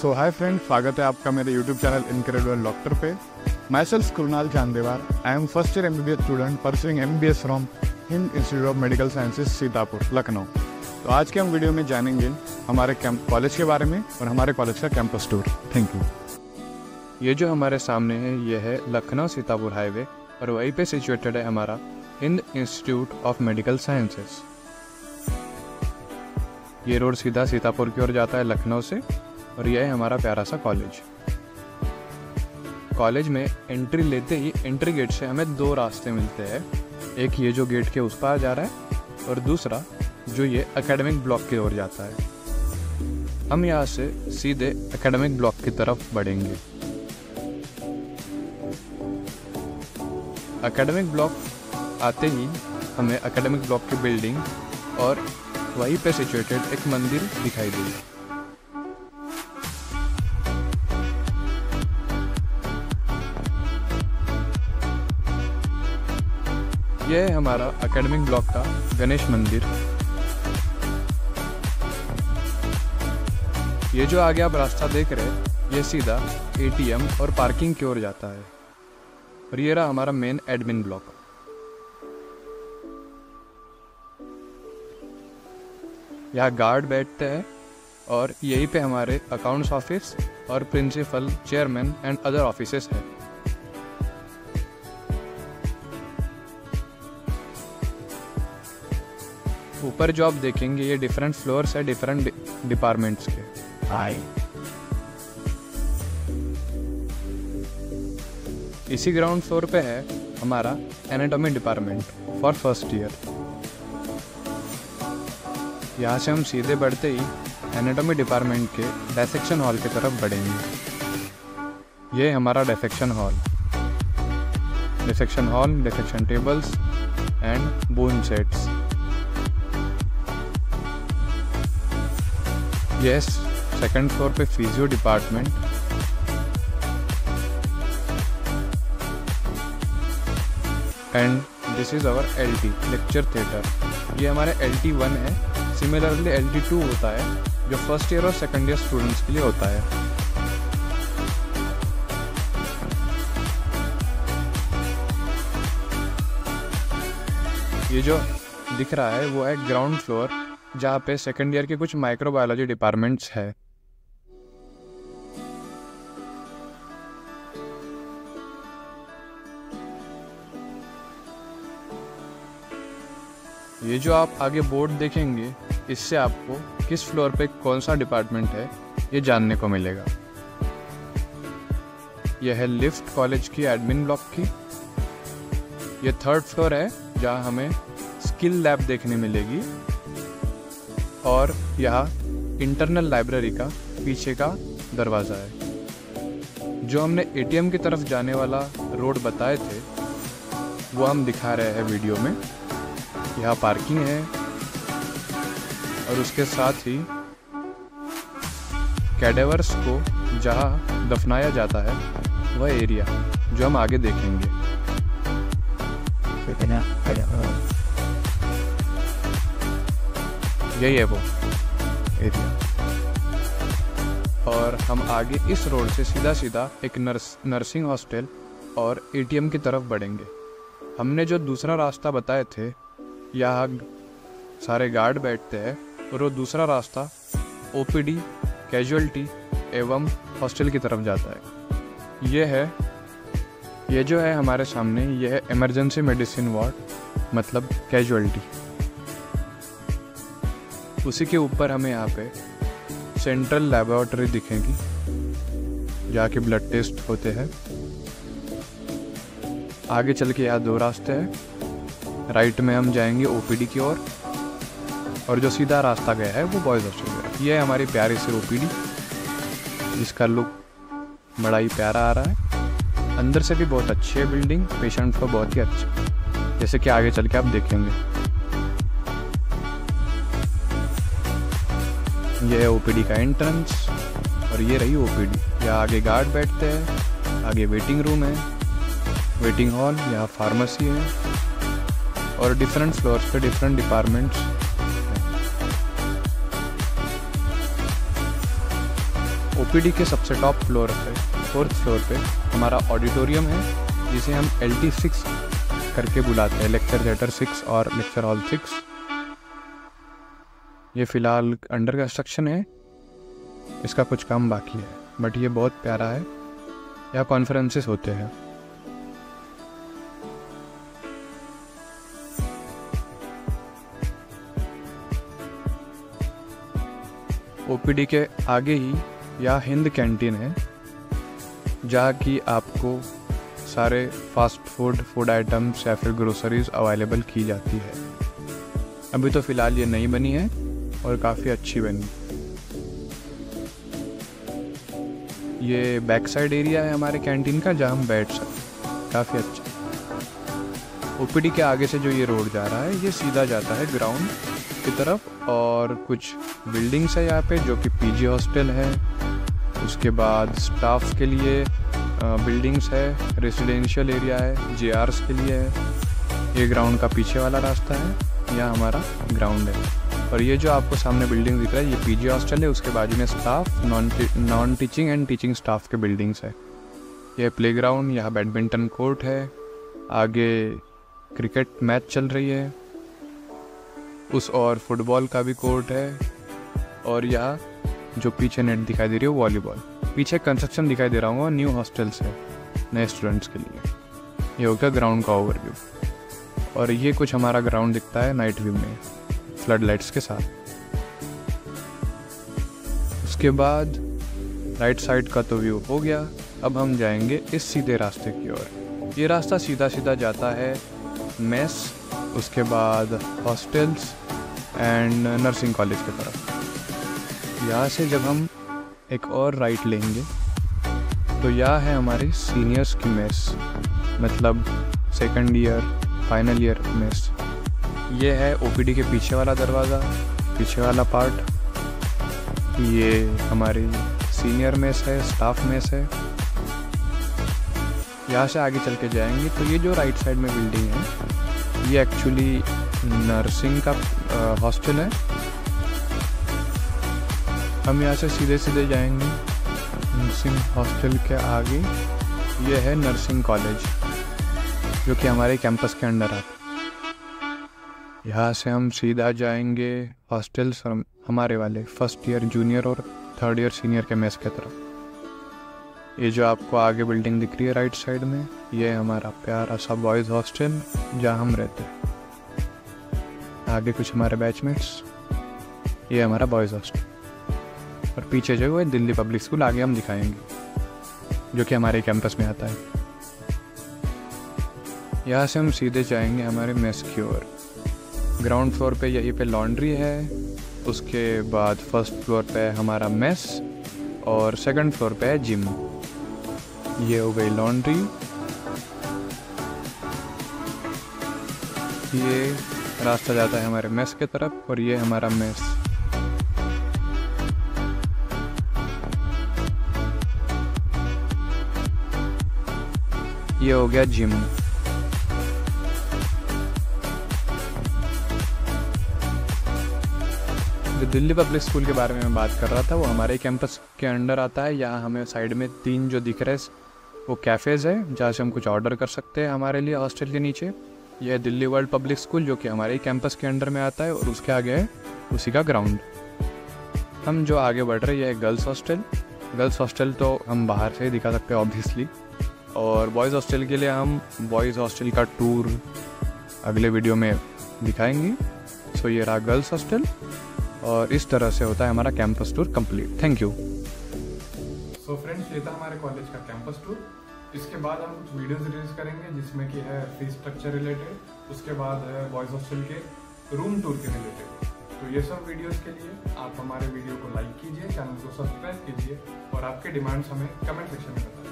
सो hi friend, स्वागत है आपका मेरे यूट्यूब चैनल इनक्रेडिबल डॉक्टर पे। My self Krunal Chandewar, I am first year MBBS student pursuing MBBS from Hind institute of medical sciences Sitapur, Lucknow. तो आज के हम वीडियो में जानेंगे हमारे कॉलेज के बारे में और हमारे कॉलेज का कैंपस टूर। Thank you. ये जो हमारे सामने है ये है लखनऊ सीतापुर हाईवे और वहीं पे सिचुएटेड है हमारा Hind institute of medical sciences. ये रोड सीधा सीतापुर की ओर जाता है लखनऊ से और यह है हमारा प्यारा सा कॉलेज। कॉलेज में एंट्री लेते ही एंट्री गेट से हमें दो रास्ते मिलते हैं, एक ये जो गेट के उस पार जा रहा है और दूसरा जो ये एकेडमिक ब्लॉक की ओर जाता है। हम यहाँ से सीधे एकेडमिक ब्लॉक की तरफ बढ़ेंगे। एकेडमिक ब्लॉक आते ही हमें एकेडमिक ब्लॉक की बिल्डिंग और वहीं पे सिचुएटेड एक मंदिर दिखाई देगी। यह है हमारा एकेडमिक ब्लॉक का गणेश मंदिर। ये जो आगे आप रास्ता देख रहे हैं ये सीधा ATM और पार्किंग की ओर जाता है और ये रहा हमारा मेन एडमिन ब्लॉक। यहाँ गार्ड बैठते हैं और यहीं पे हमारे अकाउंट्स ऑफिस और principal, chairman and other offices हैं। ऊपर जो आप देखेंगे ये डिफरेंट फ्लोर्स है डिफरेंट डिपार्टमेंट्स के। इसी ग्राउंड फ्लोर पे है हमारा anatomy department for first year. यहाँ से हम सीधे बढ़ते ही एनाटॉमी डिपार्टमेंट के डायसेक्शन हॉल की तरफ बढ़ेंगे। ये हमारा dissection hall, dissection tables and bone sets. Yes, second floor पे physio department. And this is our LT lecture theatre. ये हमारे LT1 है। सिमिलरली LT2 होता है जो फर्स्ट ईयर और सेकंड ईयर स्टूडेंट्स के लिए होता है। ये जो दिख रहा है वो है ग्राउंड फ्लोर जहाँ पे सेकंड ईयर के कुछ माइक्रोबायोलॉजी डिपार्टमेंट्स है। ये जो आप आगे बोर्ड देखेंगे इससे आपको किस फ्लोर पे कौन सा डिपार्टमेंट है ये जानने को मिलेगा। यह है लिफ्ट कॉलेज की एडमिन ब्लॉक की। ये थर्ड फ्लोर है जहाँ हमें स्किल लैब देखने मिलेगी और यहाँ इंटरनल लाइब्रेरी का पीछे का दरवाज़ा है। जो हमने ATM की तरफ जाने वाला रोड बताए थे वो हम दिखा रहे हैं वीडियो में। यहाँ पार्किंग है और उसके साथ ही कैडेवर्स को जहाँ दफनाया जाता है वह एरिया जो हम आगे देखेंगे। यही है वो एरिया। और हम आगे इस रोड से सीधा एक नर्सिंग हॉस्टल और ATM की तरफ बढ़ेंगे। हमने जो दूसरा रास्ता बताए थे यहाँ सारे गार्ड बैठते हैं और वो दूसरा रास्ता OPD, कैजुअल्टी एवं हॉस्टल की तरफ जाता है। ये जो है हमारे सामने ये है इमरजेंसी मेडिसिन वार्ड, मतलब कैजुअल्टी। उसी के ऊपर हमें यहाँ पे सेंट्रल लैबोरेटरी दिखेगी जहाँ के ब्लड टेस्ट होते हैं। आगे चल के यहाँ दो रास्ते हैं। राइट में हम जाएंगे OPD की ओर और जो सीधा रास्ता गया है वो बॉयज़ हॉस्टल है। ये है हमारी प्यारी सी OPD जिसका लुक बड़ा ही प्यारा आ रहा है। अंदर से भी बहुत अच्छी है बिल्डिंग, पेशेंट को बहुत ही अच्छी, जैसे कि आगे चल के आप देखेंगे। ये है OPD का एंट्रेंस और ये रही OPD। यहाँ आगे गार्ड बैठते हैं, आगे वेटिंग रूम है, वेटिंग हॉल, यहाँ फार्मेसी है और डिफरेंट फ्लोर्स पे डिफरेंट डिपार्टमेंट्स। ओपीडी के सबसे टॉप फ्लोर पे, 4th फ्लोर पे हमारा ऑडिटोरियम है, जिसे हम LT6 करके बुलाते हैं, लेक्चर थिएटर 6 और लेक्चर हॉल 6। ये फ़िलहाल अंडर कंस्ट्रक्शन है, इसका कुछ काम बाकी है, बट ये बहुत प्यारा है। यहाँ कॉन्फ्रेंसेस होते हैं। ओपीडी के आगे ही यहाँ हिंद कैंटीन है, जहाँ की आपको सारे फास्ट फूड आइटम्स या फिर ग्रोसरीज अवेलेबल की जाती है। अभी तो फ़िलहाल ये नई बनी है और काफ़ी अच्छी बनी। ये बैक साइड एरिया है हमारे कैंटीन का, जहाँ हम बैठ सकते हैं, काफ़ी अच्छा। ओपीडी के आगे से जो ये रोड जा रहा है, ये सीधा जाता है ग्राउंड की तरफ, और कुछ बिल्डिंग्स है यहाँ पे जो कि पीजी हॉस्टल है। उसके बाद स्टाफ के लिए बिल्डिंग्स है, रेजिडेंशियल एरिया है, JRs के लिए है। ये ग्राउंड का पीछे वाला रास्ता है, यहाँ हमारा ग्राउंड है। और ये जो आपको सामने बिल्डिंग दिख रहा है, ये पीजी हॉस्टल है, उसके बाजू में staff, non teaching and teaching staff के बिल्डिंग्स है। यह प्लेग्राउंड, यहाँ बैडमिंटन कोर्ट है, आगे क्रिकेट मैच चल रही है, उस और फुटबॉल का भी कोर्ट है, और यहाँ जो पीछे नेट दिखाई दे रही है वॉलीबॉल। पीछे कंस्ट्रक्शन दिखाई दे रहा होगा, न्यू हॉस्टल्स है नए स्टूडेंट्स के लिए। ये हो गया ग्राउंड का ओवरव्यू। और ये कुछ हमारा ग्राउंड दिखता है नाइट व्यू में, फ्लड लाइट्स के साथ। उसके बाद राइट साइड का तो व्यू हो गया। अब हम जाएंगे इस सीधे रास्ते की ओर। ये रास्ता सीधा सीधा जाता है मेस, उसके बाद हॉस्टल्स एंड नर्सिंग कॉलेज की तरफ। यहाँ से जब हम एक और राइट लेंगे तो यहाँ है हमारी सीनियर्स की मेस, मतलब second year final year mess. ये है ओपीडी के पीछे वाला दरवाज़ा, पीछे वाला पार्ट। ये हमारी सीनियर मेस है, स्टाफ मेस है। यहाँ से आगे चल के जाएंगे तो ये जो राइट साइड में बिल्डिंग है, ये एक्चुअली नर्सिंग का हॉस्टल है। हम यहाँ से सीधे सीधे जाएंगे नर्सिंग हॉस्टल के आगे। ये है नर्सिंग कॉलेज, जो कि हमारे कैंपस के अंडर आता है। यहाँ से हम सीधा जाएंगे हॉस्टल्स हमारे वाले फर्स्ट ईयर जूनियर और थर्ड ईयर सीनियर के मेस की तरफ। ये जो आपको आगे बिल्डिंग दिख रही है राइट साइड में, ये है हमारा प्यारा सा बॉयज़ हॉस्टल जहाँ हम रहते हैं। आगे कुछ हमारे बैचमेट्स, ये हमारा बॉयज़ हॉस्टल। और पीछे जो है दिल्ली पब्लिक स्कूल, आगे हम दिखाएंगे, जो कि हमारे कैंपस में आता है। यहाँ से हम सीधे जाएंगे हमारे मेस की ओर। ग्राउंड फ्लोर पे यहीं पे लॉन्ड्री है, उसके बाद फर्स्ट फ्लोर पे हमारा मेस, और सेकंड फ्लोर पे है जिम। ये हो गई लॉन्ड्री। ये रास्ता जाता है हमारे मेस की तरफ, और ये हमारा मेस। ये हो गया जिम। जो दिल्ली पब्लिक स्कूल के बारे में मैं बात कर रहा था, वो हमारे कैंपस के अंडर आता है। यहाँ हमें साइड में 3 जो दिख रहे हैं वो कैफ़ेज़ है, जहाँ से हम कुछ ऑर्डर कर सकते हैं हमारे लिए हॉस्टल के नीचे। यह है दिल्ली वर्ल्ड पब्लिक स्कूल, जो कि हमारे कैंपस के अंडर में आता है, और उसके आगे है उसी का ग्राउंड। हम जो आगे बढ़ रहे हैं, यह है गर्ल्स हॉस्टल। गर्ल्स हॉस्टल तो हम बाहर से ही दिखा सकते हैं ऑब्वियसली, और बॉयज़ हॉस्टल के लिए हम बॉयज़ हॉस्टल का टूर अगले वीडियो में दिखाएंगे। सो ये रहा गर्ल्स हॉस्टल, और इस तरह से होता है हमारा campus tour complete. Thank you. So friends, ये था हमारे कॉलेज का कैंपस टूर। इसके बाद हम कुछ वीडियोस रिलीज करेंगे, जिसमें कि है फीस स्ट्रक्चर रिलेटेड, उसके बाद है बॉयज़ हॉस्टल के रूम टूर के रिलेटेड। तो ये सब वीडियोस के लिए आप हमारे वीडियो को लाइक कीजिए, चैनल को सब्सक्राइब कीजिए, और आपके डिमांड्स हमें कमेंट सेक्शन में बताइए।